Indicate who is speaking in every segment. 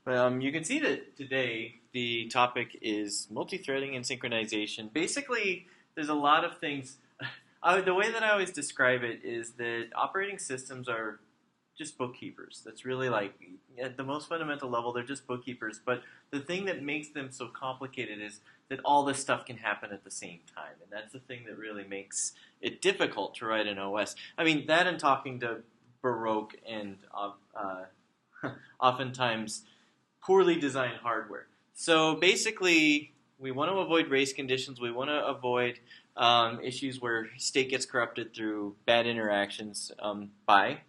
Speaker 1: You can see that today the topic is multi-threading and synchronization. Basically, there's a lot of things. The way that I always describe it is that operating systems are just bookkeepers. That's really like, at the most fundamental level, they're just bookkeepers. But the thing that makes them so complicated is that all this stuff can happen at the same time. And that's the thing that really makes it difficult to write an OS. I mean, that and talking to Baroque and oftentimes poorly designed hardware. So basically, we want to avoid race conditions. We want to avoid issues where state gets corrupted through bad interactions by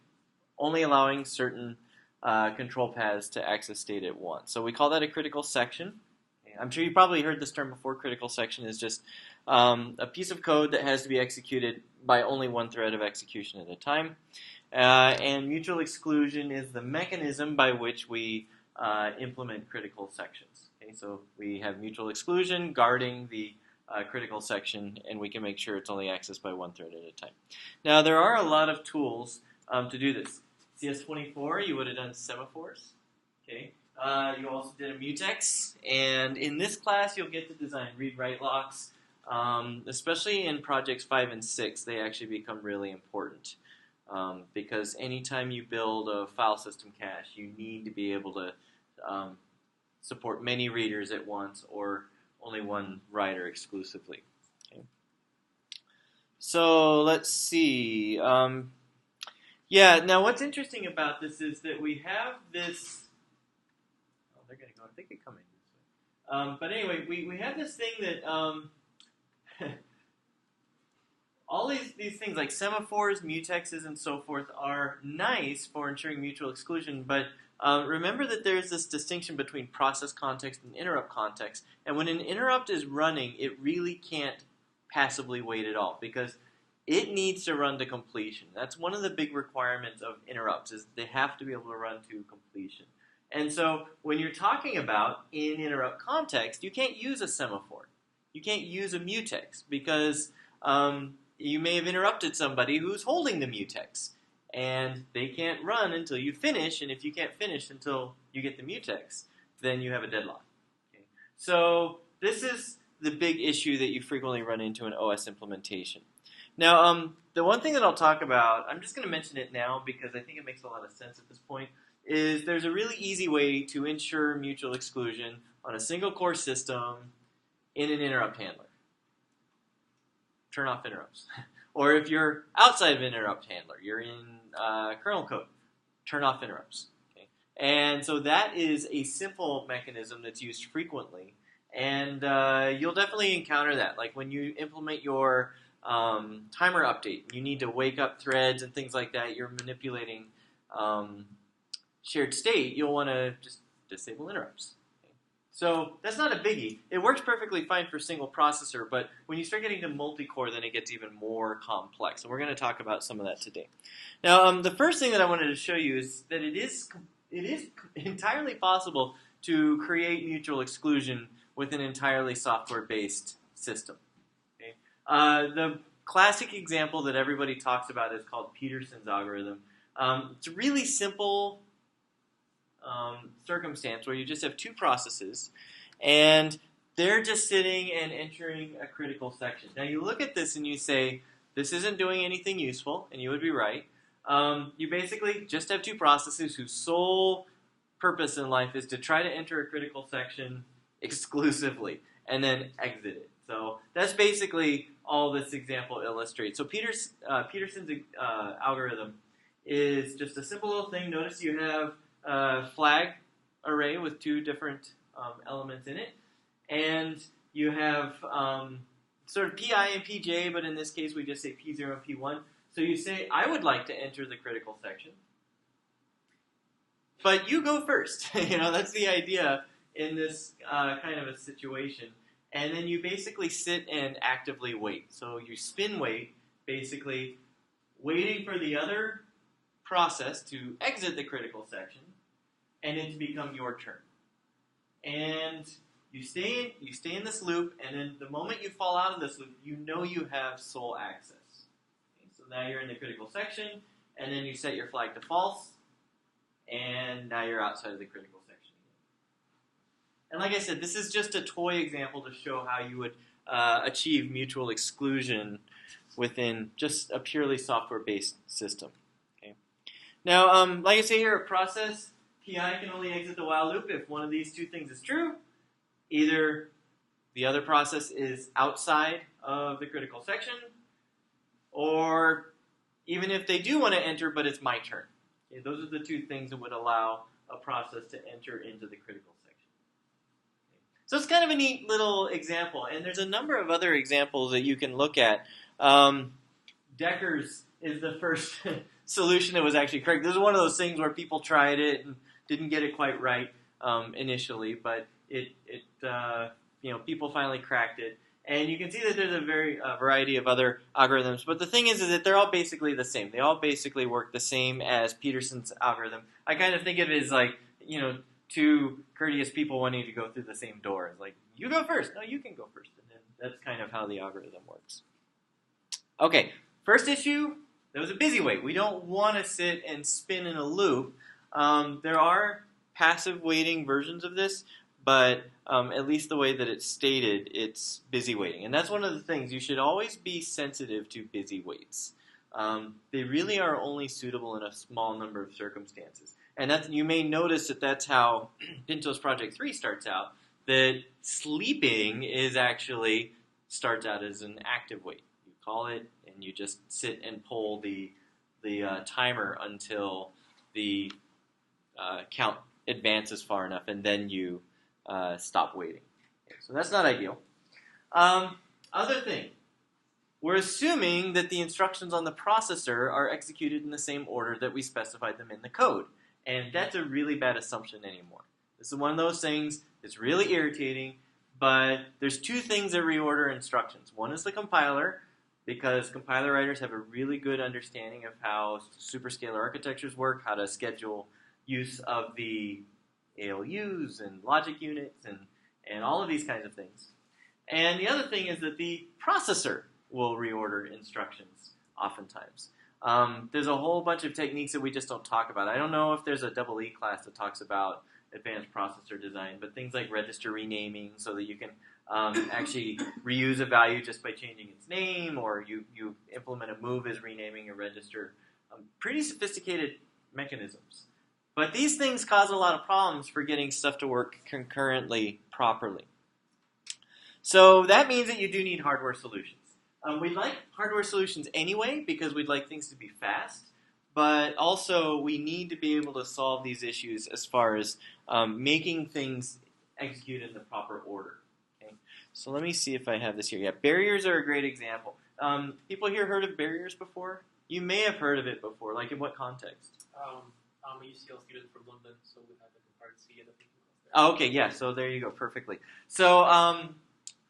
Speaker 1: only allowing certain control paths to access state at once. So we call that a critical section. I'm sure you probably heard this term before. Critical section is just a piece of code that has to be executed by only one thread of execution at a time. And mutual exclusion is the mechanism by which we implement critical sections. Okay, so we have mutual exclusion guarding the critical section, and we can make sure it's only accessed by one thread at a time. Now, there are a lot of tools to do this. CS24, you would have done semaphores. Okay, you also did a mutex, and in this class, you'll get to design read-write locks. Especially in projects 5 and 6, they actually become really important. Because anytime you build a file system cache, you need to be able to support many readers at once or only one writer exclusively. Okay. So let's see. Yeah, now what's interesting about this is that we have this. Oh, they're going to go. I think they come in this way. But anyway, we have this thing that. All these things like semaphores, mutexes, and so forth are nice for ensuring mutual exclusion, but remember that there's this distinction between process context and interrupt context. And when an interrupt is running, it really can't passively wait at all because it needs to run to completion. That's one of the big requirements of interrupts is they have to be able to run to completion. And so when you're talking about in interrupt context, you can't use a semaphore. You can't use a mutex because you may have interrupted somebody who's holding the mutex, and they can't run until you finish, and if you can't finish until you get the mutex, then you have a deadlock. Okay? So this is the big issue that you frequently run into in OS implementation. Now, the one thing that I'll talk about, I'm just going to mention it now because I think it makes a lot of sense at this point, is there's a really easy way to ensure mutual exclusion on a single core system in an interrupt handler. Turn off interrupts. Or if you're outside of an interrupt handler, you're in kernel code, turn off interrupts. Okay? And so that is a simple mechanism that's used frequently. And you'll definitely encounter that. Like when you implement your timer update, you need to wake up threads and things like that. You're manipulating shared state. You'll want to just disable interrupts. So that's not a biggie. It works perfectly fine for single processor, but when you start getting to multi-core, then it gets even more complex. And we're going to talk about some of that today. Now, the first thing that I wanted to show you is that it is entirely possible to create mutual exclusion with an entirely software-based system. Okay? The classic example that everybody talks about is called Peterson's algorithm. It's a really simple circumstance where you just have two processes and they're just sitting and entering a critical section. Now you look at this and you say, this isn't doing anything useful, and you would be right. You basically just have two processes whose sole purpose in life is to try to enter a critical section exclusively and then exit it. So that's basically all this example illustrates. So Peterson's algorithm is just a simple little thing. Notice you have flag array with two different elements in it, and you have sort of PI and PJ, but in this case we just say P0 and P1. So you say, I would like to enter the critical section, but you go first. That's the idea in this kind of a situation. And then you basically sit and actively wait. So you spin wait, basically waiting for the other process to exit the critical section, and it to become your turn. And you stay in this loop, and then the moment you fall out of this loop, you know you have sole access. Okay, so now you're in the critical section, and then you set your flag to false, and now you're outside of the critical section again. And like I said, this is just a toy example to show how you would achieve mutual exclusion within just a purely software-based system. Okay. Now, like I say here, a process PI can only exit the while loop if one of these two things is true. Either the other process is outside of the critical section, or even if they do want to enter, but it's my turn. Okay, those are the two things that would allow a process to enter into the critical section. Okay. So it's kind of a neat little example, and there's a number of other examples that you can look at. Decker's is the first solution that was actually correct. This is one of those things where people tried it and didn't get it quite right initially, but people finally cracked it. And you can see that there's a variety of other algorithms. But the thing is that they're all basically the same. They all basically work the same as Peterson's algorithm. I kind of think of it as like, two courteous people wanting to go through the same door. It's like, you go first. No, you can go first. And then that's kind of how the algorithm works. Okay, first issue, there was a busy wait. We don't want to sit and spin in a loop. There are passive waiting versions of this, but at least the way that it's stated, it's busy waiting. And that's one of the things. You should always be sensitive to busy waits. They really are only suitable in a small number of circumstances. And you may notice that that's how Pinto's Project 3 starts out, that sleeping starts out as an active wait. You call it, and you just sit and pull the timer until the count advances far enough, and then you stop waiting. Okay, so that's not ideal. Other thing, we're assuming that the instructions on the processor are executed in the same order that we specified them in the code. And that's a really bad assumption anymore. This is one of those things that's really irritating, but there's two things that reorder instructions. One is the compiler, because compiler writers have a really good understanding of how superscalar architectures work, how to schedule use of the ALUs and logic units and all of these kinds of things. And the other thing is that the processor will reorder instructions oftentimes. There's a whole bunch of techniques that we just don't talk about. I don't know if there's a EE class that talks about advanced processor design, but things like register renaming so that you can actually reuse a value just by changing its name, or you implement a move as renaming a register. Pretty sophisticated mechanisms. But these things cause a lot of problems for getting stuff to work concurrently properly. So that means that you do need hardware solutions. We like hardware solutions anyway because we'd like things to be fast, but also we need to be able to solve these issues as far as making things execute in the proper order. Okay? So let me see if I have this here. Yeah, barriers are a great example. People here heard of barriers before? You may have heard of it before. Like in what context?
Speaker 2: I'm a UCL student from London, so we have a part C and a thinking class there.
Speaker 1: Oh, okay, yeah, so there you go, perfectly. So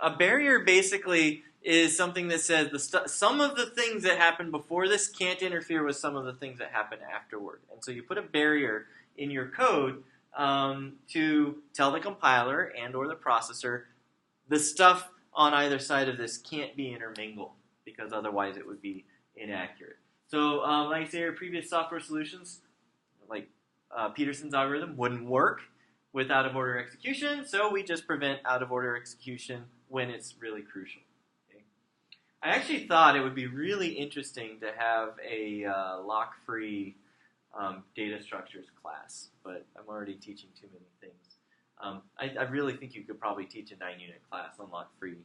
Speaker 1: a barrier basically is something that says some of the things that happen before this can't interfere with some of the things that happen afterward. And so you put a barrier in your code to tell the compiler and or the processor the stuff on either side of this can't be intermingled, because otherwise it would be inaccurate. So like I say, our previous software solutions, like Peterson's algorithm, wouldn't work with out-of-order execution, so we just prevent out-of-order execution when it's really crucial. Okay? I actually thought it would be really interesting to have a lock-free data structures class, but I'm already teaching too many things. I really think you could probably teach a 9-unit class on lock-free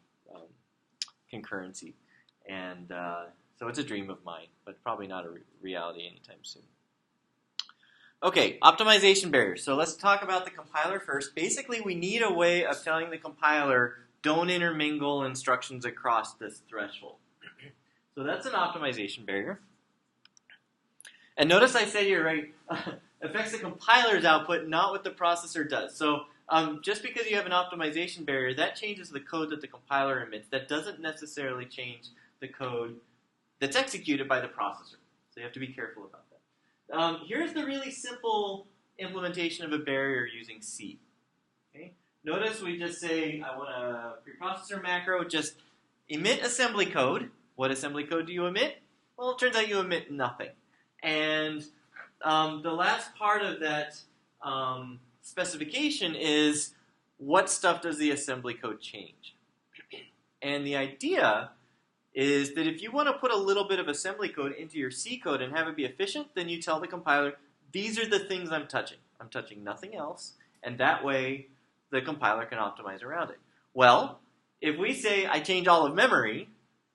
Speaker 1: concurrency, and so it's a dream of mine, but probably not a reality anytime soon. Okay, optimization barriers. So let's talk about the compiler first. Basically, we need a way of telling the compiler, don't intermingle instructions across this threshold. So that's an optimization barrier. And notice I said here, right, affects the compiler's output, not what the processor does. So just because you have an optimization barrier, that changes the code that the compiler emits. That doesn't necessarily change the code that's executed by the processor. So you have to be careful about that. Here's the really simple implementation of a barrier using C. Okay? Notice we just say, I want a preprocessor macro, just emit assembly code. What assembly code do you emit? Well, it turns out you emit nothing. And the last part of that specification is what stuff does the assembly code change? And the idea is that if you want to put a little bit of assembly code into your C code and have it be efficient, then you tell the compiler, these are the things I'm touching. I'm touching nothing else, and that way the compiler can optimize around it. Well, if we say I change all of memory,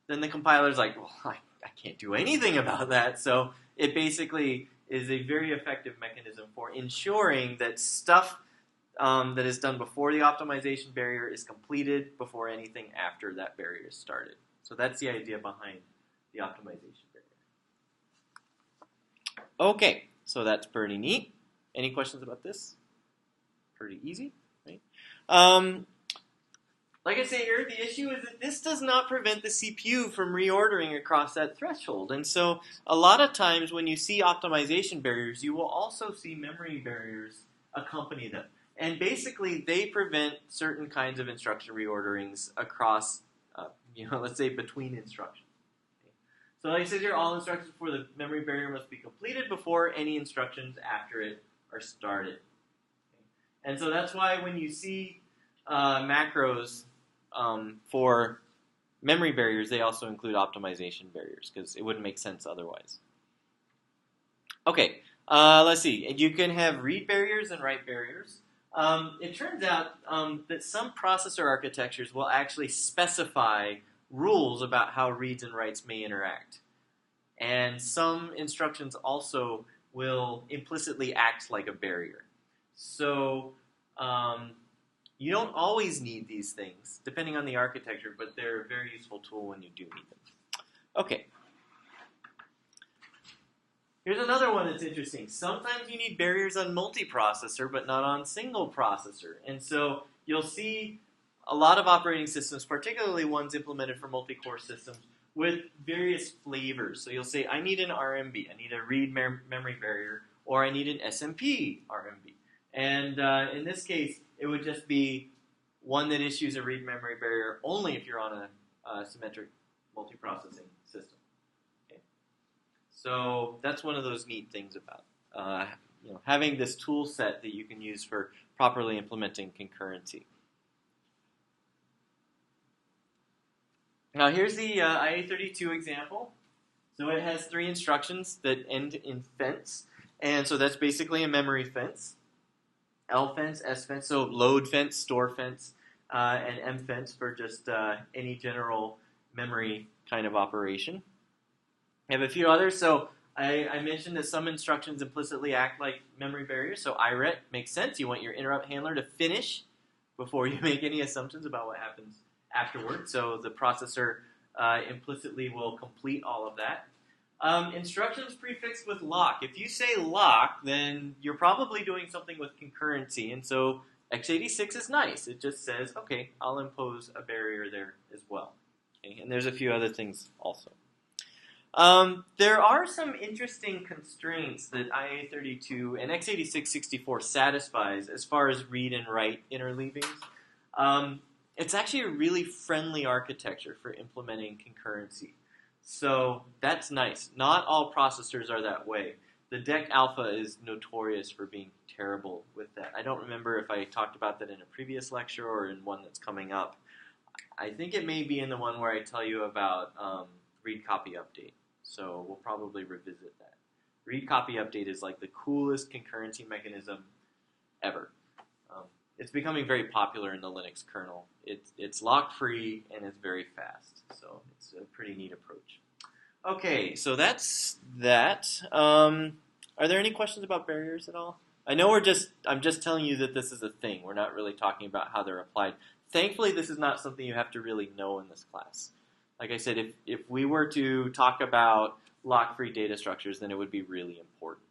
Speaker 1: then the compiler's like, well, I can't do anything about that. So it basically is a very effective mechanism for ensuring that stuff that is done before the optimization barrier is completed before anything after that barrier is started. So that's the idea behind the optimization barrier. Okay, so that's pretty neat. Any questions about this? Pretty easy, right? Like I say here, the issue is that this does not prevent the CPU from reordering across that threshold. And so a lot of times when you see optimization barriers, you will also see memory barriers accompany them. And basically, they prevent certain kinds of instruction reorderings across, let's say between instructions. Okay. So like I said here, all instructions for the memory barrier must be completed before any instructions after it are started. Okay. And so that's why when you see macros for memory barriers, they also include optimization barriers because it wouldn't make sense otherwise. Okay, let's see. You can have read barriers and write barriers. It turns out that some processor architectures will actually specify rules about how reads and writes may interact. And some instructions also will implicitly act like a barrier. So you don't always need these things, depending on the architecture, but they're a very useful tool when you do need them. Okay. Here's another one that's interesting. Sometimes you need barriers on multiprocessor, but not on single processor. And so you'll see a lot of operating systems, particularly ones implemented for multi-core systems, with various flavors. So you'll say, I need an RMB, I need a read memory barrier, or I need an SMP RMB. And in this case, it would just be one that issues a read memory barrier only if you're on a symmetric multiprocessing system. Okay. So that's one of those neat things about having this tool set that you can use for properly implementing concurrency. Now here's the IA32 example. So it has 3 instructions that end in fence. And so that's basically a memory fence. L fence, S fence, so load fence, store fence, and M fence for just any general memory kind of operation. I have a few others. So I mentioned that some instructions implicitly act like memory barriers. So IRET makes sense. You want your interrupt handler to finish before you make any assumptions about what happens afterward. So the processor implicitly will complete all of that. Instructions prefixed with lock. If you say lock, then you're probably doing something with concurrency. And so x86 is nice. It just says, okay, I'll impose a barrier there as well. Okay, and there's a few other things also. There are some interesting constraints that IA32 and x86-64 satisfies as far as read and write interleavings. It's actually a really friendly architecture for implementing concurrency. So that's nice. Not all processors are that way. The DEC Alpha is notorious for being terrible with that. I don't remember if I talked about that in a previous lecture or in one that's coming up. I think it may be in the one where I tell you about read copy update. So we'll probably revisit that. Read copy update is like the coolest concurrency mechanism ever. It's becoming very popular in the Linux kernel. It's lock-free and it's very fast. So it's a pretty neat approach. Okay, so that's that. Are there any questions about barriers at all? I know I'm just telling you that this is a thing. We're not really talking about how they're applied. Thankfully, this is not something you have to really know in this class. Like I said, if we were to talk about lock-free data structures, then it would be really important.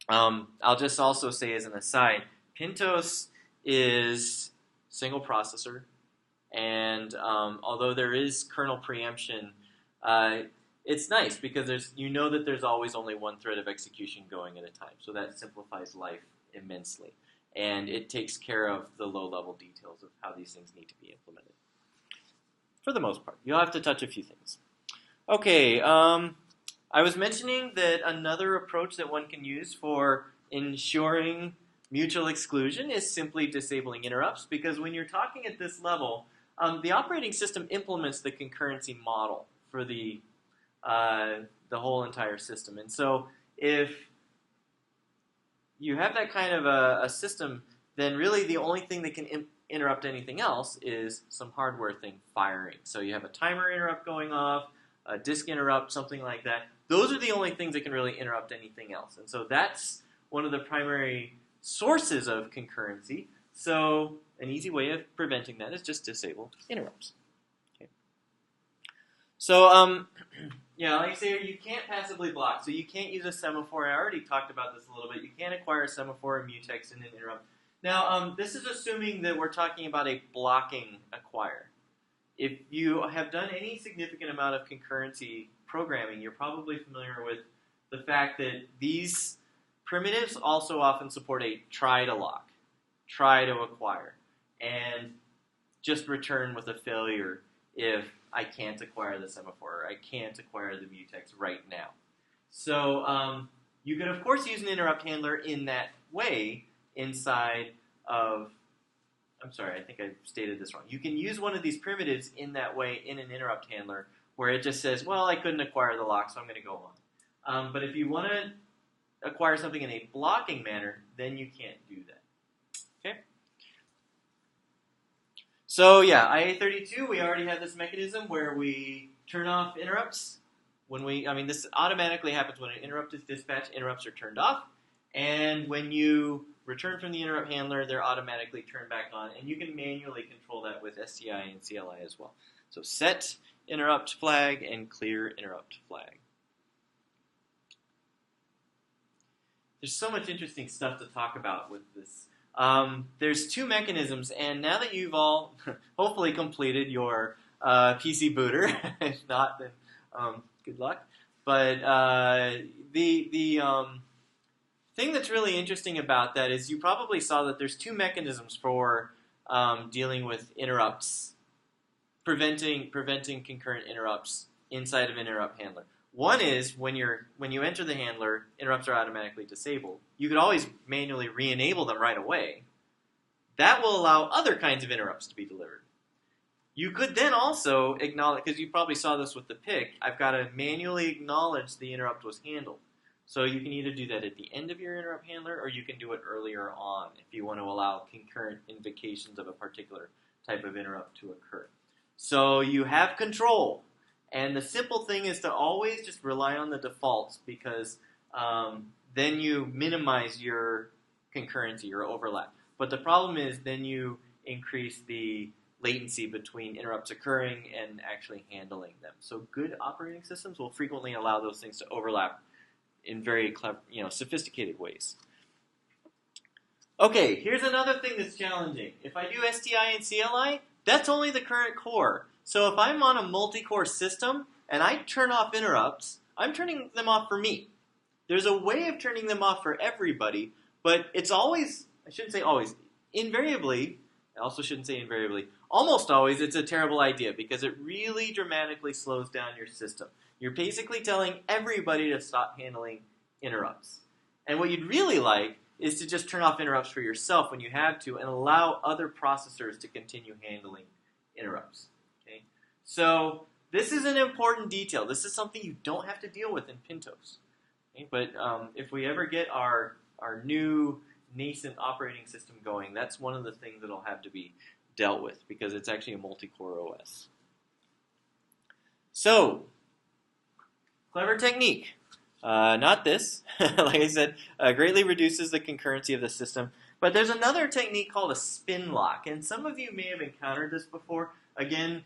Speaker 1: I'll just also say as an aside, Pintos is single processor, and although there is kernel preemption, it's nice because that there's always only one thread of execution going at a time, so that simplifies life immensely, and it takes care of the low-level details of how these things need to be implemented. For the most part, you'll have to touch a few things. Okay. I was mentioning that another approach that one can use for ensuring Mutual exclusion is simply disabling interrupts, because when you're talking at this level, the operating system implements the concurrency model for the whole entire system. And so if you have that kind of a system, then really the only thing that can interrupt anything else is some hardware thing firing. So you have a timer interrupt going off, a disk interrupt, something like that. Those are the only things that can really interrupt anything else. And so that's one of the primary sources of concurrency. So an easy way of preventing that is just disable interrupts. Okay. So yeah, like I say, you can't passively block. So you can't use a semaphore. I already talked about this a little bit. You can't acquire a semaphore, a mutex, and an interrupt. Now, this is assuming that we're talking about a blocking acquire. If you have done any significant amount of concurrency programming, you're probably familiar with the fact that these primitives also often support a try to lock, try to acquire, and just return with a failure if I can't acquire the semaphore or I can't acquire the mutex right now. So you could, of course, use an interrupt handler in that way inside of, I'm sorry, I think I stated this wrong. You can use one of these primitives in that way in an interrupt handler where it just says, well, I couldn't acquire the lock, so I'm going to go on. But if you want to acquire something in a blocking manner, then you can't do that. Okay? So yeah, IA32, we already have this mechanism where we turn off interrupts. This automatically happens when an interrupt is dispatched, interrupts are turned off. And when you return from the interrupt handler, they're automatically turned back on. And you can manually control that with STI and CLI as well. So set interrupt flag and clear interrupt flag. There's so much interesting stuff to talk about with this. There's two mechanisms, and now that you've all hopefully completed your PC booter, if not, then good luck. But the thing that's really interesting about that is you probably saw that there's two mechanisms for dealing with interrupts, preventing concurrent interrupts inside of an interrupt handler. One is when you enter the handler, interrupts are automatically disabled. You could always manually re-enable them right away. That will allow other kinds of interrupts to be delivered. You could then also acknowledge, because you probably saw this with the pick, I've got to manually acknowledge the interrupt was handled. So you can either do that at the end of your interrupt handler, or you can do it earlier on if you want to allow concurrent invocations of a particular type of interrupt to occur. So you have control. And the simple thing is to always just rely on the defaults, because then you minimize your concurrency, your overlap. But the problem is then you increase the latency between interrupts occurring and actually handling them. So good operating systems will frequently allow those things to overlap in very clever, sophisticated ways. Okay, here's another thing that's challenging. If I do STI and CLI, that's only the current core. So if I'm on a multi-core system and I turn off interrupts, I'm turning them off for me. There's a way of turning them off for everybody, but it's always, I shouldn't say always, invariably, I also shouldn't say invariably, almost always it's a terrible idea because it really dramatically slows down your system. You're basically telling everybody to stop handling interrupts. And what you'd really like is to just turn off interrupts for yourself when you have to and allow other processors to continue handling interrupts. Okay? So this is an important detail. This is something you don't have to deal with in Pintos. Okay? But if we ever get our new nascent operating system going, that's one of the things that will have to be dealt with because it's actually a multi-core OS. So, clever technique. Not this. Like I said, greatly reduces the concurrency of the system. But there's another technique called a spin lock, and some of you may have encountered this before. Again,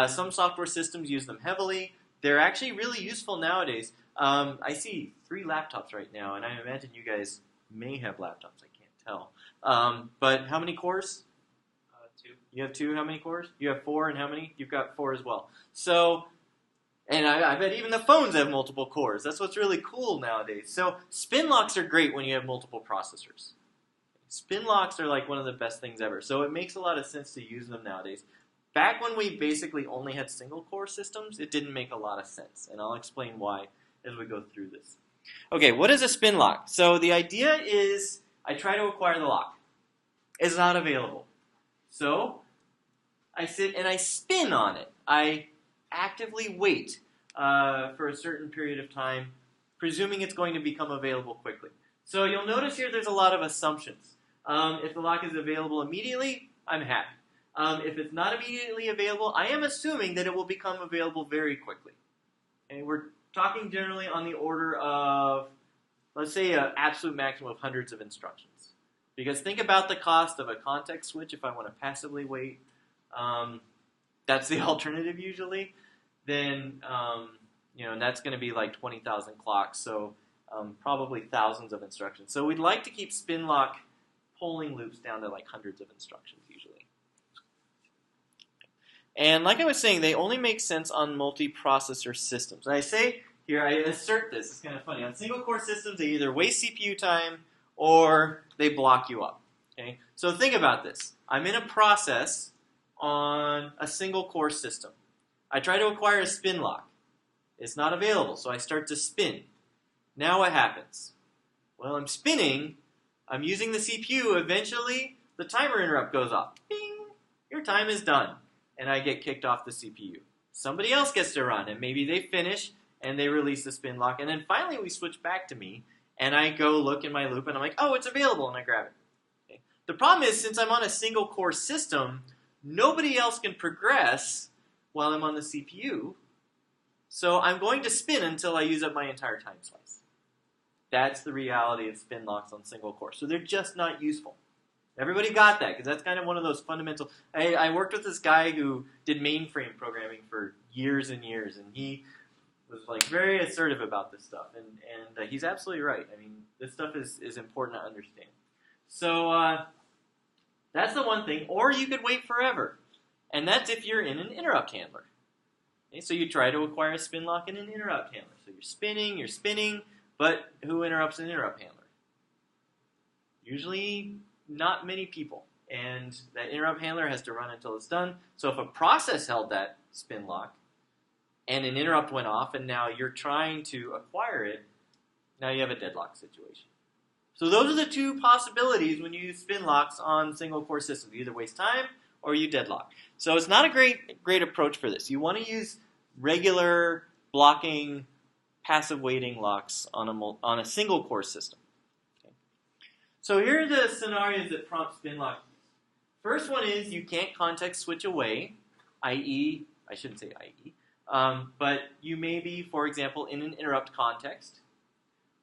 Speaker 1: some software systems use them heavily. They're actually really useful nowadays. I see 3 laptops right now, and I imagine you guys may have laptops. I can't tell. But how many cores?
Speaker 2: 2.
Speaker 1: You have 2. How many cores? You have 4, and how many? You've got 4 as well. So, and I bet even the phones have multiple cores. That's what's really cool nowadays. So Spinlocks are great when you have multiple processors. Spinlocks are like one of the best things ever. So it makes a lot of sense to use them nowadays. Back when we basically only had single core systems, it didn't make a lot of sense. And I'll explain why as we go through this. Okay, what is a spin lock? So the idea is I try to acquire the lock. It's not available. So I sit and I spin on it. I actively wait for a certain period of time, presuming it's going to become available quickly. So you'll notice here there's a lot of assumptions. If the lock is available immediately, I'm happy. If it's not immediately available, I am assuming that it will become available very quickly. Okay, we're talking generally on the order of, let's say, an absolute maximum of hundreds of instructions. Because think about the cost of a context switch if I want to passively wait. That's the alternative usually. Then, that's going to be like 20,000 clocks, so probably thousands of instructions. So we'd like to keep Spinlock polling loops down to like hundreds of instructions usually. And like I was saying, they only make sense on multiprocessor systems. And I say here, I assert this. It's kind of funny. On single-core systems, they either waste CPU time or they block you up. Okay? So think about this. I'm in a process on a single-core system. I try to acquire a spin lock. It's not available, so I start to spin. Now what happens? Well, I'm spinning. I'm using the CPU. Eventually, the timer interrupt goes off. Bing! Your time is done. And I get kicked off the CPU. Somebody else gets to run, and maybe they finish, and they release the spin lock. And then finally, we switch back to me, and I go look in my loop, and I'm like, oh, it's available, and I grab it. Okay. The problem is, since I'm on a single-core system, nobody else can progress while I'm on the CPU. So I'm going to spin until I use up my entire time slice. That's the reality of spin locks on single core. So they're just not useful. Everybody got that, because that's kind of one of those fundamental... I worked with this guy who did mainframe programming for years and years, and he was like very assertive about this stuff, and he's absolutely right. I mean, this stuff is important to understand. So that's the one thing. Or you could wait forever, and that's if you're in an interrupt handler. Okay, so you try to acquire a spin lock in an interrupt handler. So you're spinning, but who interrupts an interrupt handler? Usually not many people, and that interrupt handler has to run until it's done. So if a process held that spin lock, and an interrupt went off, and now you're trying to acquire it, now you have a deadlock situation. So those are the two possibilities when you use spin locks on single-core systems. You either waste time or you deadlock. So it's not a great approach for this. You want to use regular blocking, passive waiting locks on a single-core system. Okay. So here are the scenarios that prompt spin lock. First one is you can't context switch away, i.e., I shouldn't say i.e., but you may be, for example, in an interrupt context,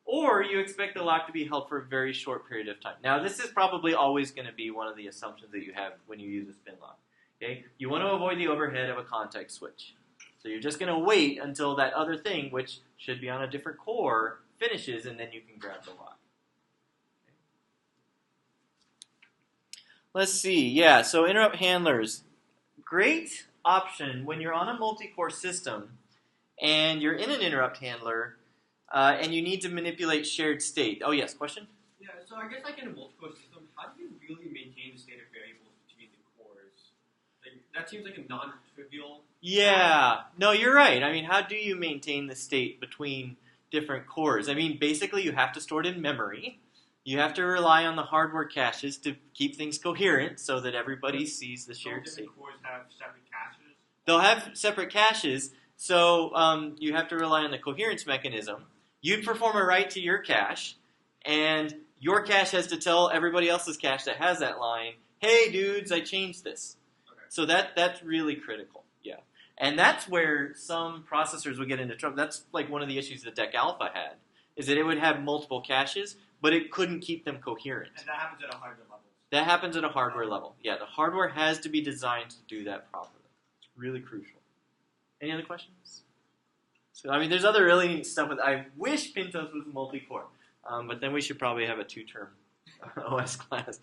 Speaker 1: or you expect the lock to be held for a very short period of time. Now, this is probably always going to be one of the assumptions that you have when you use a spin lock. Okay? You want to avoid the overhead of a context switch. So you're just going to wait until that other thing, which should be on a different core, finishes, and then you can grab the lock. Okay. Let's see. Yeah, so interrupt handlers. Great option when you're on a multi-core system and you're in an interrupt handler and you need to manipulate shared state. Oh, yes, question?
Speaker 2: Yeah, so I guess like in a multi-core system, how do you really maintain the state of variables between the cores? Like, that seems like a non-trivial...
Speaker 1: Yeah, no, you're right. I mean, how do you maintain the state between different cores? I mean, basically you have to store it in memory. You have to rely on the hardware caches to keep things coherent so that everybody sees the shared state.
Speaker 2: Different cores have separate caches?
Speaker 1: They'll have separate caches, so you have to rely on the coherence mechanism. You'd perform a write to your cache, and your cache has to tell everybody else's cache that has that line, hey, dudes, I changed this.
Speaker 2: Okay.
Speaker 1: So that's really critical, yeah. And that's where some processors would get into trouble. That's like one of the issues that DEC Alpha had, is that it would have multiple caches, but it couldn't keep them coherent.
Speaker 2: And that happens at a hardware level?
Speaker 1: That happens at a hardware level. Yeah, the hardware has to be designed to do that properly. It's really crucial. Any other questions? So, I mean, there's other really neat stuff. I wish Pintos was multi-core, but then we should probably have a 2-term OS class.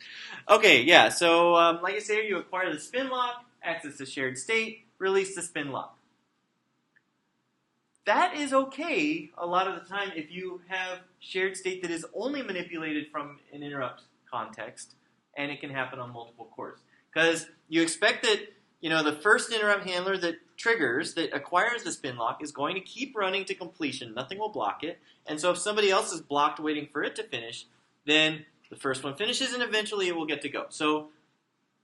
Speaker 1: Okay, yeah, so like I said, you acquire the spin lock, access the shared state, release the spin lock. That is okay a lot of the time if you have shared state that is only manipulated from an interrupt context, and it can happen on multiple cores. Because you expect that, the first interrupt handler that triggers, that acquires the spin lock, is going to keep running to completion. Nothing will block it. And so if somebody else is blocked waiting for it to finish, then The first one finishes, and eventually it will get to go. So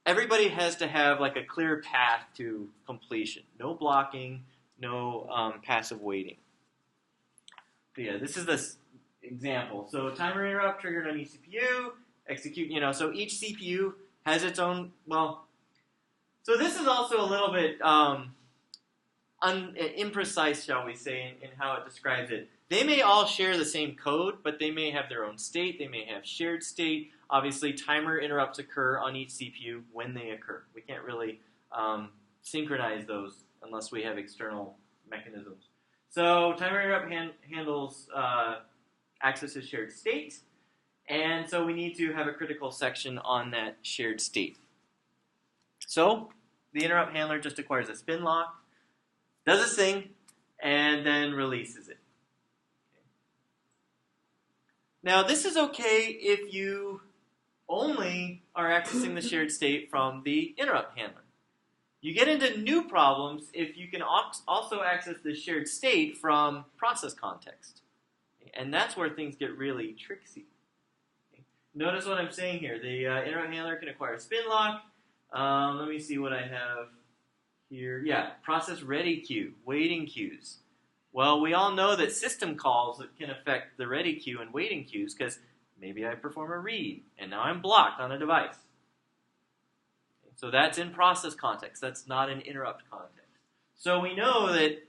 Speaker 1: everybody has to have like a clear path to completion. No blocking, no passive waiting. But yeah, this is this example. So timer interrupt triggered on each CPU, execute, so each CPU has its own, so this is also a little bit imprecise, shall we say, in how it describes it. They may all share the same code, but they may have their own state. They may have shared state. Obviously, timer interrupts occur on each CPU when they occur. We can't really synchronize those unless we have external mechanisms. So timer interrupt handles access to shared state, and so we need to have a critical section on that shared state. So the interrupt handler just acquires a spin lock, does its thing, and then releases it. Okay. Now this is okay if you only are accessing the shared state from the interrupt handler. You get into new problems if you can also access the shared state from process context. And that's where things get really tricksy. Okay. Notice what I'm saying here. The interrupt handler can acquire spin lock. Let me see what I have here. Yeah, process ready queue, waiting queues. Well, we all know that system calls can affect the ready queue and waiting queues because maybe I perform a read and now I'm blocked on a device. Okay, so that's in process context. That's not in interrupt context. So we know that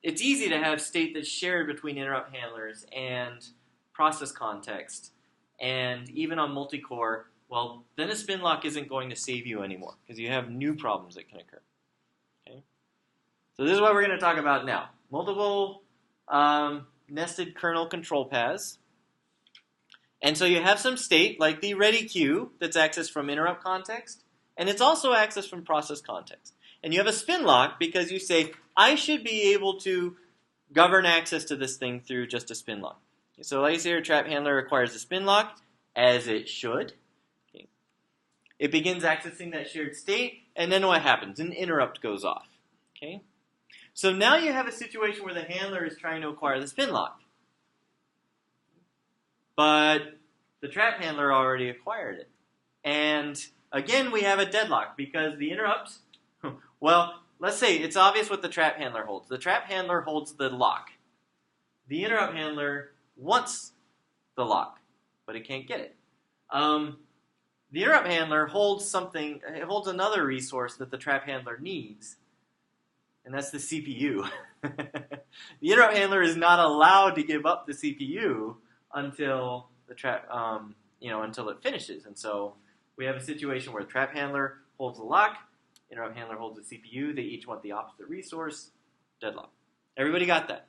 Speaker 1: it's easy to have state that's shared between interrupt handlers and process context. And even on multi-core, well, then a spin lock isn't going to save you anymore because you have new problems that can occur. Okay? So this is what we're going to talk about now. Multiple nested kernel control paths. And so you have some state, like the ready queue, that's accessed from interrupt context, and it's also accessed from process context. And you have a spin lock because you say, I should be able to govern access to this thing through just a spin lock. Okay, so like I say, your trap handler requires a spin lock, as it should. Okay. It begins accessing that shared state, and then what happens? An interrupt goes off. Okay. So now you have a situation where the handler is trying to acquire the spin lock. But the trap handler already acquired it. And again, we have a deadlock because the interrupt, well, let's say it's obvious what the trap handler holds. The trap handler holds the lock. The interrupt handler wants the lock, but it can't get it. The interrupt handler holds something, it holds another resource that the trap handler needs, and that's the CPU. The interrupt handler is not allowed to give up the CPU until the trap, until it finishes. And so we have a situation where the trap handler holds the lock, interrupt handler holds the CPU. They each want the opposite resource. Deadlock. Everybody got that?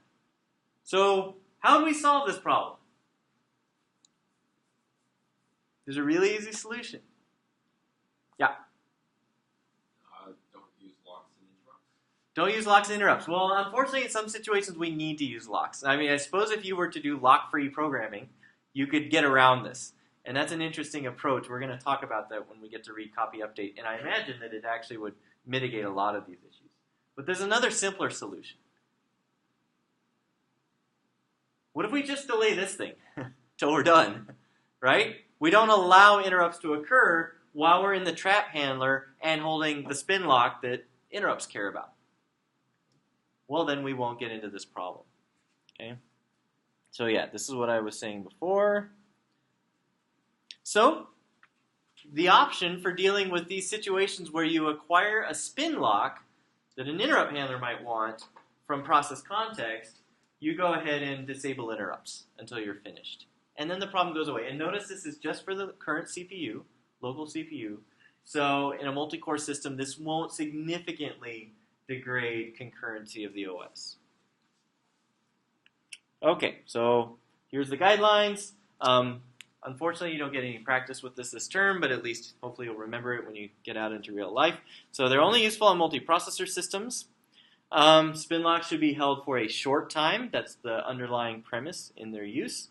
Speaker 1: So how do we solve this problem? There's a really easy solution. Yeah.
Speaker 2: Don't use locks and interrupts.
Speaker 1: Don't use locks and interrupts. Well, unfortunately, in some situations, we need to use locks. I mean, I suppose if you were to do lock-free programming, you could get around this. And that's an interesting approach. We're going to talk about that when we get to read copy update. And I imagine that it actually would mitigate a lot of these issues. But there's another simpler solution. What if we just delay this thing till we're done, right? We don't allow interrupts to occur while we're in the trap handler and holding the spin lock that interrupts care about. Well, then we won't get into this problem. Okay? So yeah, this is what I was saying before. So the option for dealing with these situations where you acquire a spin lock that an interrupt handler might want from process context, you go ahead and disable interrupts until you're finished. And then the problem goes away. And notice this is just for the current CPU, local CPU. So in a multi-core system, this won't significantly degrade concurrency of the OS. Okay, so here's the guidelines. Unfortunately, you don't get any practice with this term, but at least hopefully you'll remember it when you get out into real life. So they're only useful on multiprocessor systems. Spin locks should be held for a short time. That's the underlying premise in their use.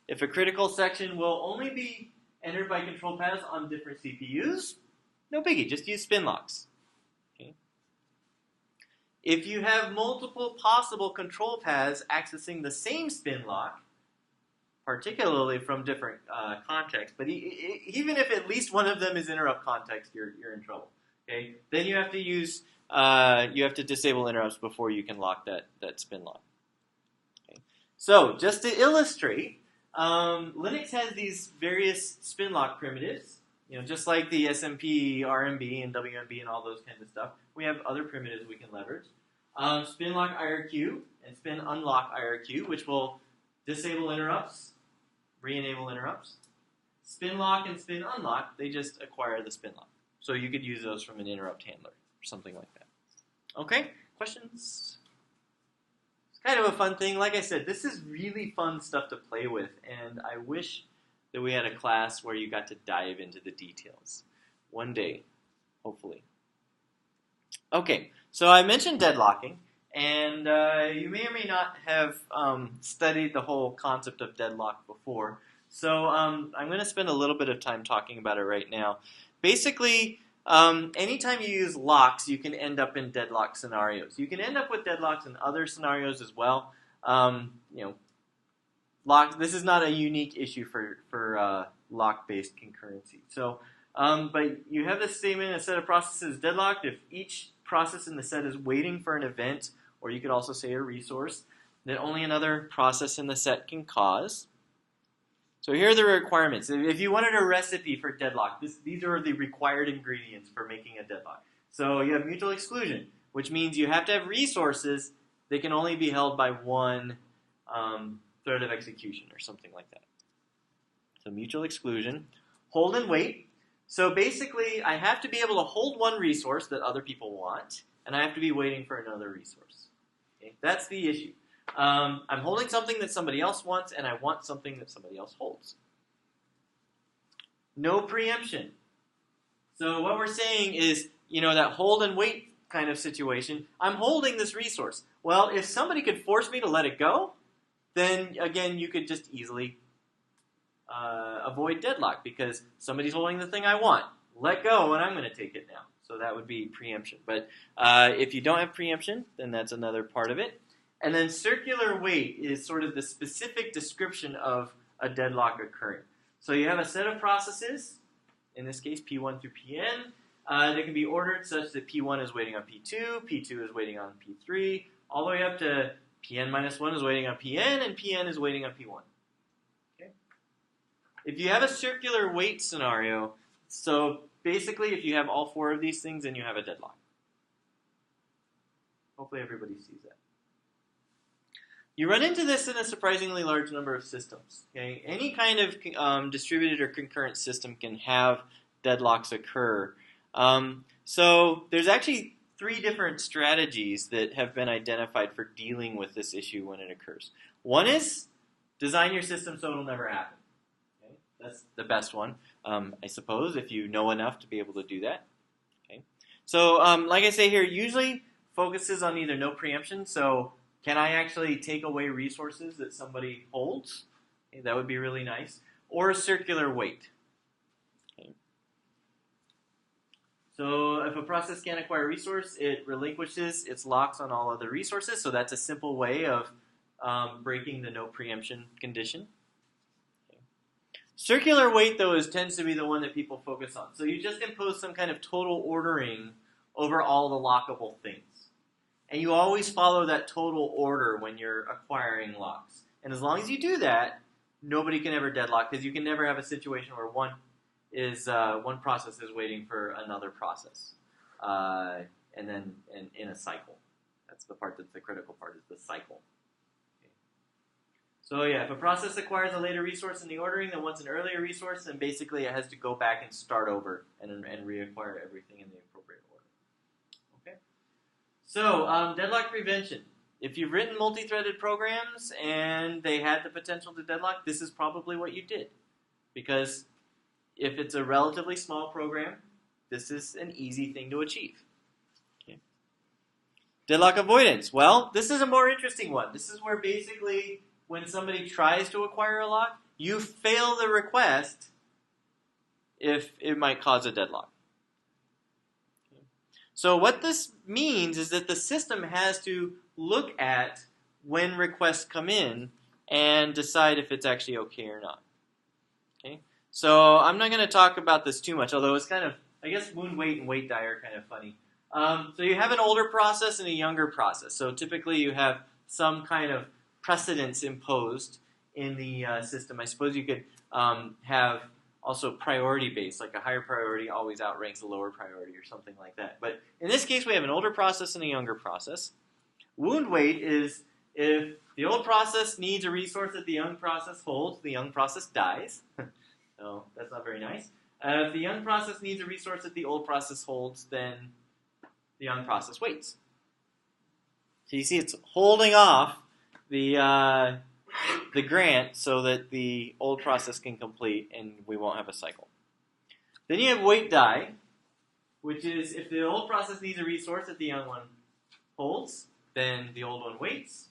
Speaker 1: If a critical section will only be entered by control paths on different CPUs, no biggie, just use spin locks. Okay. If you have multiple possible control paths accessing the same spin lock, particularly from different contexts. But even if at least one of them is interrupt context, you're in trouble. Okay, then you have to use you have to disable interrupts before you can lock that spin lock. Okay. So just to illustrate, Linux has these various spin lock primitives. Just like the SMP, RMB, and WMB, and all those kinds of stuff, we have other primitives we can leverage. Spin lock IRQ and spin unlock IRQ, which will disable interrupts, re-enable interrupts. Spin lock and spin unlock, they just acquire the spin lock. So you could use those from an interrupt handler or something like that. Okay, questions? It's kind of a fun thing. Like I said, this is really fun stuff to play with, and I wish that we had a class where you got to dive into the details. One day, hopefully. Okay, so I mentioned deadlocking, and you may or may not have studied the whole concept of deadlock before. So I'm going to spend a little bit of time talking about it right now. Basically, anytime you use locks, you can end up in deadlock scenarios. You can end up with deadlocks in other scenarios as well. This is not a unique issue for lock-based concurrency. So, but you have this statement: a set of processes deadlocked if each process in the set is waiting for an event, or you could also say a resource, that only another process in the set can cause. So here are the requirements. If you wanted a recipe for deadlock, these are the required ingredients for making a deadlock. So you have mutual exclusion, which means you have to have resources that can only be held by one thread of execution or something like that. So mutual exclusion. Hold and wait. So basically, I have to be able to hold one resource that other people want, and I have to be waiting for another resource. Okay? That's the issue. I'm holding something that somebody else wants, and I want something that somebody else holds. No preemption. So what we're saying is, that hold and wait kind of situation. I'm holding this resource. Well, if somebody could force me to let it go, then again, you could just easily avoid deadlock because somebody's holding the thing I want. Let go, and I'm going to take it now. So that would be preemption. But if you don't have preemption, then that's another part of it. And then circular wait is sort of the specific description of a deadlock occurring. So you have a set of processes, in this case P1 through Pn, that can be ordered such that P1 is waiting on P2, P2 is waiting on P3, all the way up to Pn minus 1 is waiting on Pn, and Pn is waiting on P1. Okay? If you have a circular wait scenario, so basically if you have all four of these things, then you have a deadlock. Hopefully everybody sees that. You run into this in a surprisingly large number of systems. Okay? Any kind of distributed or concurrent system can have deadlocks occur. So there's actually 3 different strategies that have been identified for dealing with this issue when it occurs. One is design your system so it'll never happen. Okay? That's the best one, I suppose, if you know enough to be able to do that. Okay? So like I say here, usually focuses on either no preemption, so can I actually take away resources that somebody holds? Okay, that would be really nice. Or a circular wait. Okay. So if a process can't acquire a resource, it relinquishes its locks on all other resources. So that's a simple way of breaking the no preemption condition. Okay. Circular wait, though, tends to be the one that people focus on. So you just impose some kind of total ordering over all the lockable things. And you always follow that total order when you're acquiring locks. And as long as you do that, nobody can ever deadlock because you can never have a situation where one process is waiting for another process, and then in a cycle. That's the part that's the critical part, is the cycle. Okay. So yeah, if a process acquires a later resource in the ordering that wants an earlier resource, then basically it has to go back and start over and reacquire everything in the appropriate order. Okay. So, deadlock prevention. If you've written multi-threaded programs and they had the potential to deadlock, this is probably what you did. Because if it's a relatively small program, this is an easy thing to achieve. Okay. Deadlock avoidance. Well, this is a more interesting one. This is where basically when somebody tries to acquire a lock, you fail the request if it might cause a deadlock. So what this means is that the system has to look at when requests come in and decide if it's actually okay or not. Okay, so I'm not going to talk about this too much, although it's kind of, I guess wound weight and weight die are kind of funny. So you have an older process and a younger process. So typically you have some kind of precedence imposed in the system. I suppose you could have also priority based, like a higher priority always outranks a lower priority or something like that. But in this case, we have an older process and a younger process. Wound weight is if the old process needs a resource that the young process holds, the young process dies. So that's not very nice. If the young process needs a resource that the old process holds, then the young process waits. So you see it's holding off the grant so that the old process can complete and we won't have a cycle. Then you have wait die, which is if the old process needs a resource that the young one holds, then the old one waits.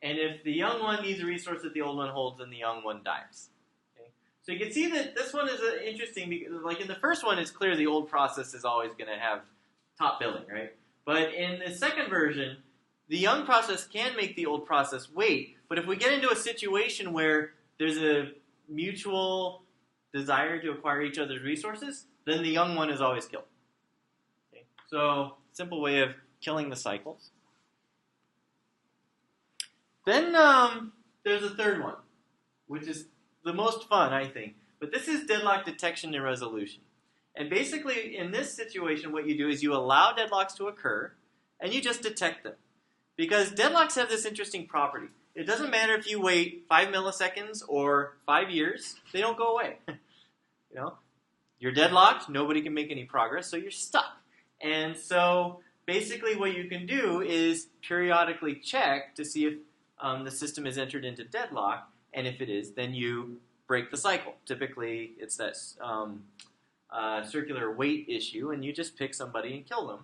Speaker 1: And if the young one needs a resource that the old one holds, then the young one dies. Okay? So you can see that this one is interesting because, like in the first one, it's clear the old process is always going to have top billing, right? But in the second version, the young process can make the old process wait, but if we get into a situation where there's a mutual desire to acquire each other's resources, then the young one is always killed. Okay? So, simple way of killing the cycles. Then there's a third one, which is the most fun, I think. But this is deadlock detection and resolution. And basically, in this situation, what you do is you allow deadlocks to occur, and you just detect them. Because deadlocks have this interesting property. It doesn't matter if you wait 5 milliseconds or 5 years, they don't go away. You know, you're deadlocked, nobody can make any progress, so you're stuck. And so basically what you can do is periodically check to see if the system is entered into deadlock, and if it is, then you break the cycle. Typically, it's that circular wait issue, and you just pick somebody and kill them.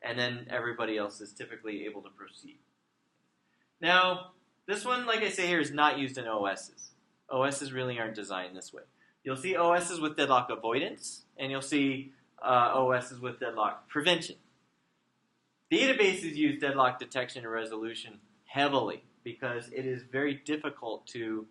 Speaker 1: And then everybody else is typically able to proceed. Now, this one, like I say here, is not used in OSs. OSs really aren't designed this way. You'll see OSs with deadlock avoidance, and you'll see OSs with deadlock prevention. Databases use deadlock detection and resolution heavily because it is very difficult to,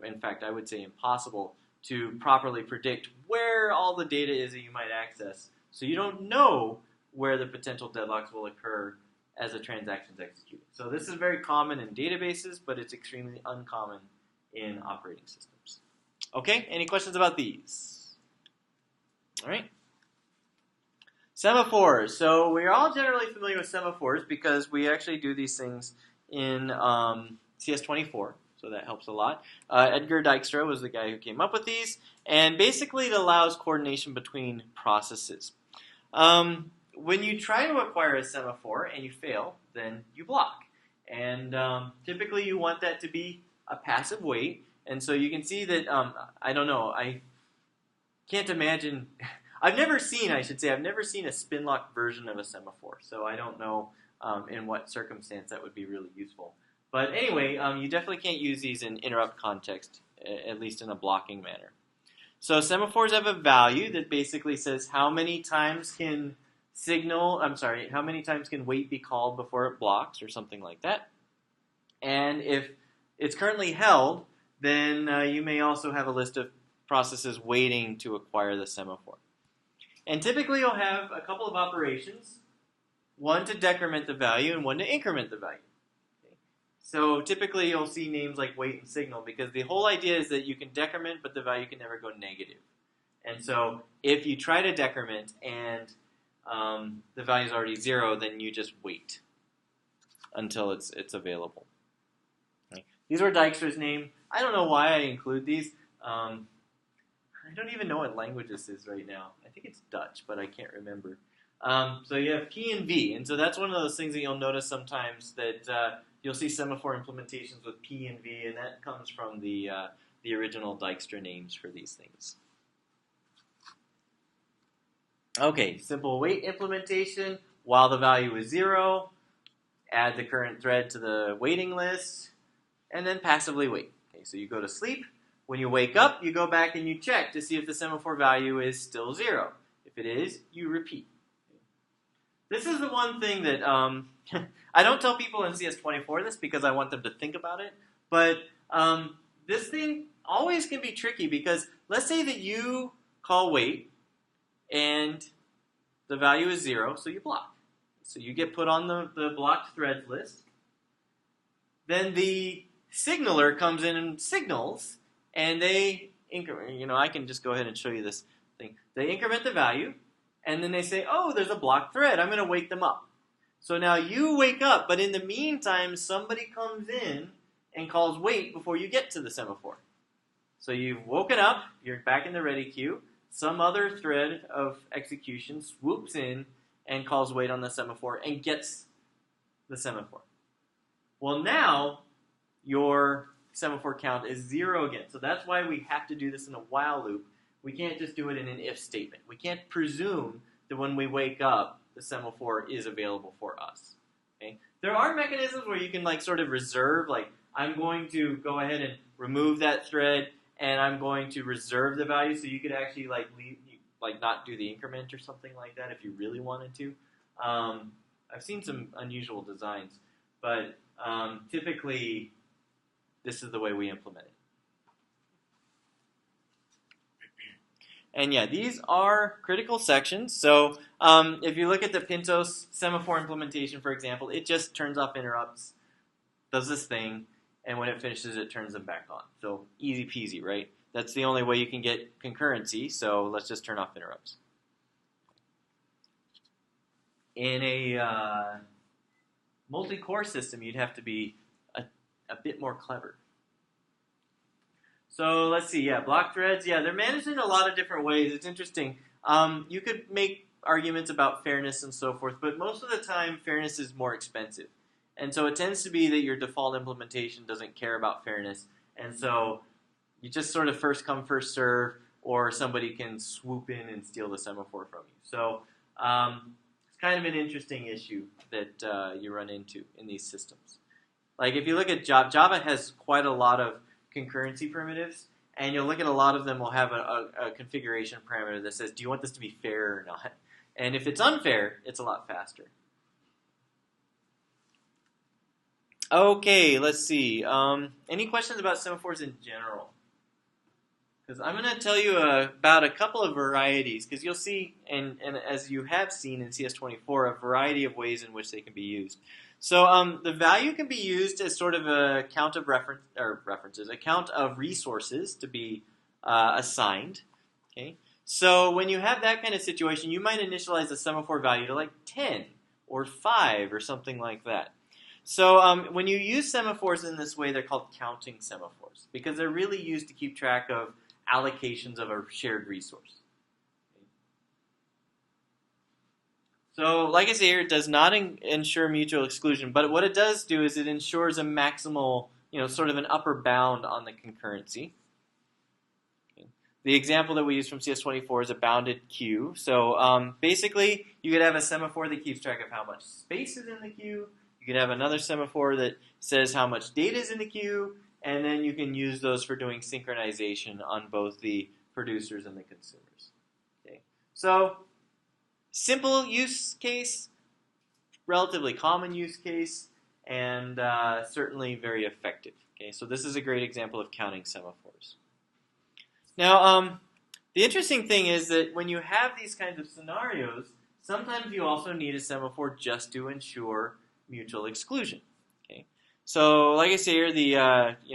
Speaker 1: in fact, I would say impossible, to properly predict where all the data is that you might access. So you don't know where the potential deadlocks will occur as a transaction is executed. So this is very common in databases, but it's extremely uncommon in operating systems. Okay, any questions about these? All right. Semaphores. So we're all generally familiar with semaphores because we actually do these things in CS24, so that helps a lot. Edgar Dijkstra was the guy who came up with these, and basically it allows coordination between processes. When you try to acquire a semaphore and you fail, then you block. And typically you want that to be a passive wait. And so you can see that, I don't know, I can't imagine, I've never seen a Spinlock version of a semaphore. So I don't know in what circumstance that would be really useful. But anyway, you definitely can't use these in interrupt context, at least in a blocking manner. So semaphores have a value that basically says how many times can how many times can wait be called before it blocks or something like that. And if it's currently held, then you may also have a list of processes waiting to acquire the semaphore. And typically you'll have a couple of operations, one to decrement the value and one to increment the value. Okay. So typically you'll see names like wait and signal because the whole idea is that you can decrement but the value can never go negative. And so if you try to decrement and the value is already 0, then you just wait until it's available. Okay. These were Dijkstra's name. I don't know why I include these. I don't even know what language this is right now. I think it's Dutch, but I can't remember. So you have P and V, and so that's one of those things that you'll notice sometimes that you'll see semaphore implementations with P and V, and that comes from the original Dijkstra names for these things. Okay, simple wait implementation. While the value is 0, add the current thread to the waiting list, and then passively wait. Okay, so you go to sleep. When you wake up, you go back and you check to see if the semaphore value is still 0. If it is, you repeat. This is the one thing that I don't tell people in CS24 this because I want them to think about it, But this thing always can be tricky because let's say that you call wait and the value is 0, so you block. So you get put on the blocked threads list. Then the signaler comes in and signals, and they increment. I can just go ahead and show you this thing. They increment the value, and then they say, oh, there's a blocked thread. I'm going to wake them up. So now you wake up, but in the meantime, somebody comes in and calls wait before you get to the semaphore. So you've woken up, you're back in the ready queue, some other thread of execution swoops in and calls wait on the semaphore and gets the semaphore. Well, now your semaphore count is 0 again. So that's why we have to do this in a while loop. We can't just do it in an if statement. We can't presume that when we wake up, the semaphore is available for us. Okay? There are mechanisms where you can sort of reserve, I'm going to go ahead and remove that thread, and I'm going to reserve the value, so you could actually leave, not do the increment or something like that if you really wanted to. I've seen some unusual designs, but typically this is the way we implement it. And yeah, these are critical sections. So if you look at the Pintos semaphore implementation, for example, it just turns off interrupts, does this thing, and when it finishes, it turns them back on. So easy peasy, right? That's the only way you can get concurrency, so let's just turn off interrupts. In a multi-core system, you'd have to be a bit more clever. So let's see, block threads, they're managed in a lot of different ways. It's interesting. You could make arguments about fairness and so forth, but most of the time, fairness is more expensive. And so it tends to be that your default implementation doesn't care about fairness. And so you just sort of first come, first serve, or somebody can swoop in and steal the semaphore from you. So it's kind of an interesting issue that you run into in these systems. If you look at Java has quite a lot of concurrency primitives, and you'll look at a lot of them will have a configuration parameter that says, do you want this to be fair or not? And if it's unfair, it's a lot faster. Okay, let's see. Any questions about semaphores in general? Because I'm going to tell you about a couple of varieties, because you'll see, and as you have seen in CS24, a variety of ways in which they can be used. So the value can be used as sort of a count of a count of resources to be assigned. Okay, so when you have that kind of situation, you might initialize a semaphore value to 10 or 5 or something like that. So when you use semaphores in this way, they're called counting semaphores because they're really used to keep track of allocations of a shared resource. So, like I say here, it does not ensure mutual exclusion, but what it does do is it ensures a maximal, sort of an upper bound on the concurrency. Okay. The example that we use from CS24 is a bounded queue. So, basically, you could have a semaphore that keeps track of how much space is in the queue. You could have another semaphore that says how much data is in the queue, and then you can use those for doing synchronization on both the producers and the consumers. Okay. So, simple use case, relatively common use case, and certainly very effective. Okay, so this is a great example of counting semaphores. Now, the interesting thing is that when you have these kinds of scenarios, sometimes you also need a semaphore just to ensure mutual exclusion. Okay, so like I say here,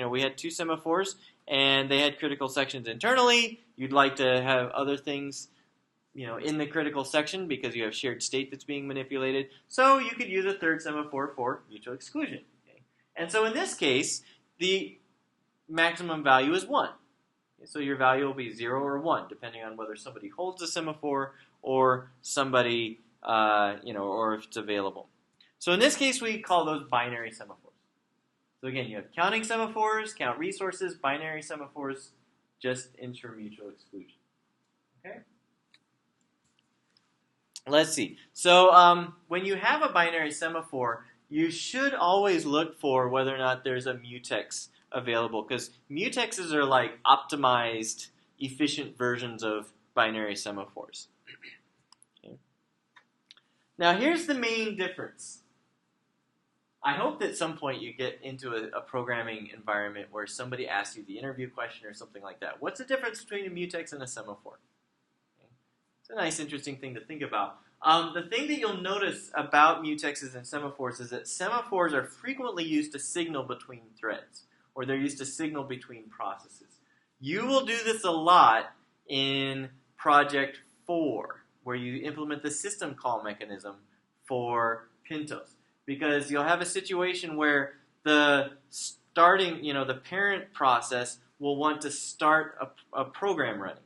Speaker 1: we had 2 semaphores, and they had critical sections internally. You'd like to have other things in the critical section because you have shared state that's being manipulated. So you could use a third semaphore for mutual exclusion. Okay? And so in this case, the maximum value is 1. Okay? So your value will be 0 or 1, depending on whether somebody holds the semaphore or somebody, or if it's available. So in this case, we call those binary semaphores. So again, you have counting semaphores, count resources, binary semaphores, just ensure mutual exclusion. Okay? Let's see. So when you have a binary semaphore, you should always look for whether or not there's a mutex available, because mutexes are like optimized, efficient versions of binary semaphores. Okay. Now here's the main difference. I hope that at some point you get into a programming environment where somebody asks you the interview question or something like that. What's the difference between a mutex and a semaphore? Okay. It's a nice, interesting thing to think about. The thing that you'll notice about mutexes and semaphores is that semaphores are frequently used to signal between threads, or they're used to signal between processes. You will do this a lot in Project 4, where you implement the system call mechanism for Pintos. Because you'll have a situation where the parent process will want to start a program running.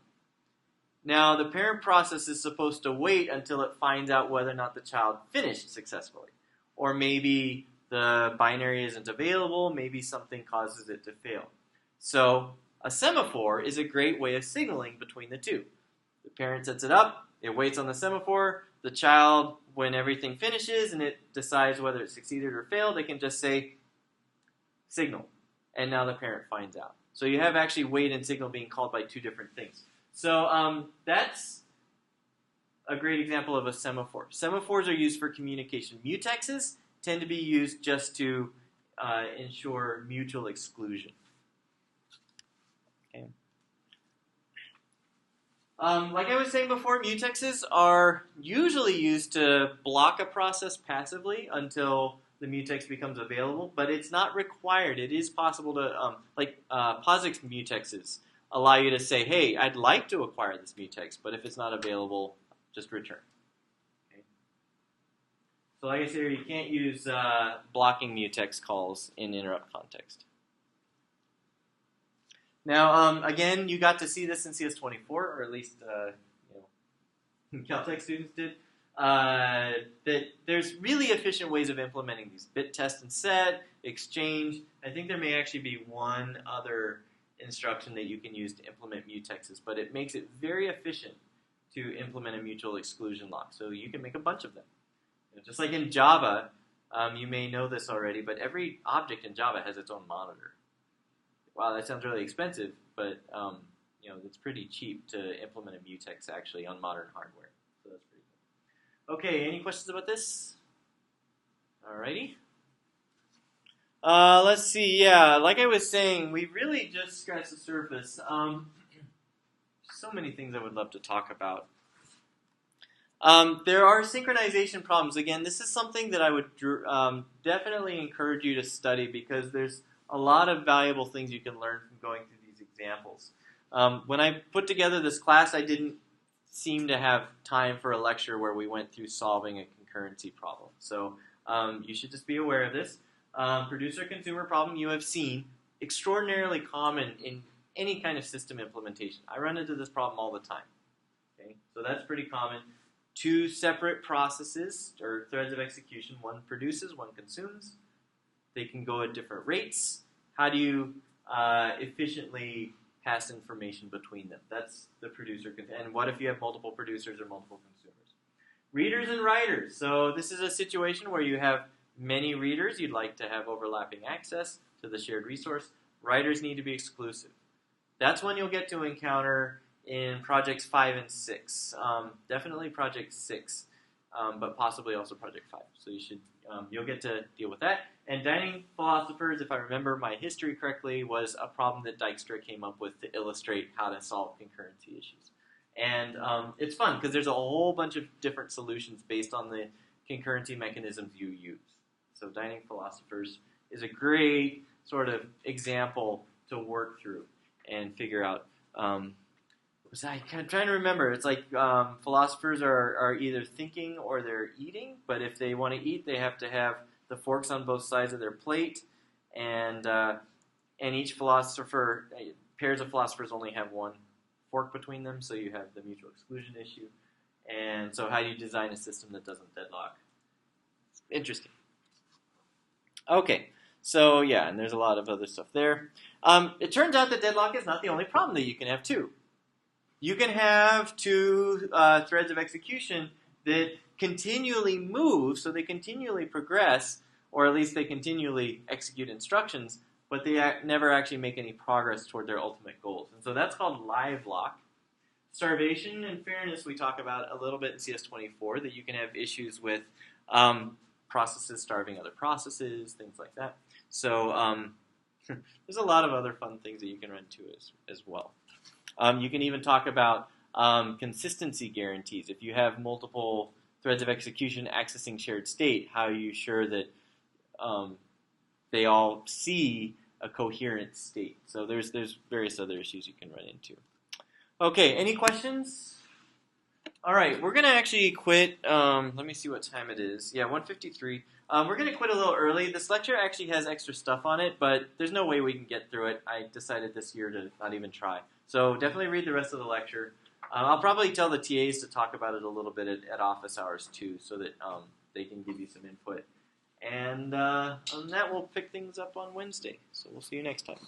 Speaker 1: Now, the parent process is supposed to wait until it finds out whether or not the child finished successfully. Or maybe the binary isn't available, maybe something causes it to fail. So, a semaphore is a great way of signaling between the two. The parent sets it up, it waits on the semaphore, the child, when everything finishes and it decides whether it succeeded or failed, they can just say, signal. And now the parent finds out. So you have actually wait and signal being called by two different things. So that's a great example of a semaphore. Semaphores are used for communication. Mutexes tend to be used just to ensure mutual exclusion. Okay. Like I was saying before, mutexes are usually used to block a process passively until the mutex becomes available, but it's not required. It is possible to, POSIX mutexes allow you to say, hey, I'd like to acquire this mutex, but if it's not available, just return. Okay. So like I said, you can't use blocking mutex calls in interrupt context. Now, again, you got to see this in CS24, or at least Caltech students did, that there's really efficient ways of implementing these. Bit test and set, exchange. I think there may actually be one other instruction that you can use to implement mutexes, but it makes it very efficient to implement a mutual exclusion lock. So you can make a bunch of them. Just like in Java, you may know this already, but every object in Java has its own monitor. Wow, that sounds really expensive, but it's pretty cheap to implement a mutex actually on modern hardware. So that's pretty cool. Okay, any questions about this? Alrighty. Let's see. Yeah, like I was saying, we really just scratched the surface. So many things I would love to talk about. There are synchronization problems. Again, this is something that I would definitely encourage you to study because there's a lot of valuable things you can learn from going through these examples. When I put together this class, I didn't seem to have time for a lecture where we went through solving a concurrency problem. So you should just be aware of this. Producer-consumer problem you have seen, extraordinarily common in any kind of system implementation. I run into this problem all the time. Okay? So that's pretty common. Two separate processes or threads of execution. One produces, one consumes. They can go at different rates. How do you efficiently pass information between them? That's the producer. And what if you have multiple producers or multiple consumers? Readers and writers. So this is a situation where you have many readers. You'd like to have overlapping access to the shared resource. Writers need to be exclusive. That's when you'll get to encounter in projects 5 and 6. Definitely project 6, but possibly also project 5. So you'll get to deal with that. And dining philosophers, if I remember my history correctly, was a problem that Dijkstra came up with to illustrate how to solve concurrency issues. And it's fun because there's a whole bunch of different solutions based on the concurrency mechanisms you use. So dining philosophers is a great sort of example to work through and figure out. I'm trying to remember. It's like philosophers are either thinking or they're eating, but if they want to eat, they have to have the forks on both sides of their plate, and each philosopher, pairs of philosophers only have one fork between them, so you have the mutual exclusion issue. And so how do you design a system that doesn't deadlock? It's interesting. Okay, so yeah, and there's a lot of other stuff there. It turns out that deadlock is not the only problem that you can have too. You can have two threads of execution that continually move, so they continually progress, or at least they continually execute instructions, but they never actually make any progress toward their ultimate goals. And so that's called live lock. Starvation and fairness we talk about a little bit in CS24, that you can have issues with processes starving other processes, things like that. So there's a lot of other fun things that you can run too as well. You can even talk about consistency guarantees. If you have multiple threads of execution accessing shared state, how are you sure that they all see a coherent state? So there's various other issues you can run into. Okay, any questions? All right, we're going to actually quit. Let me see what time it is. Yeah, 1:53. We're going to quit a little early. This lecture actually has extra stuff on it, but there's no way we can get through it. I decided this year to not even try. So definitely read the rest of the lecture. I'll probably tell the TAs to talk about it a little bit at office hours too, so that they can give you some input. And on that, we'll pick things up on Wednesday. So we'll see you next time.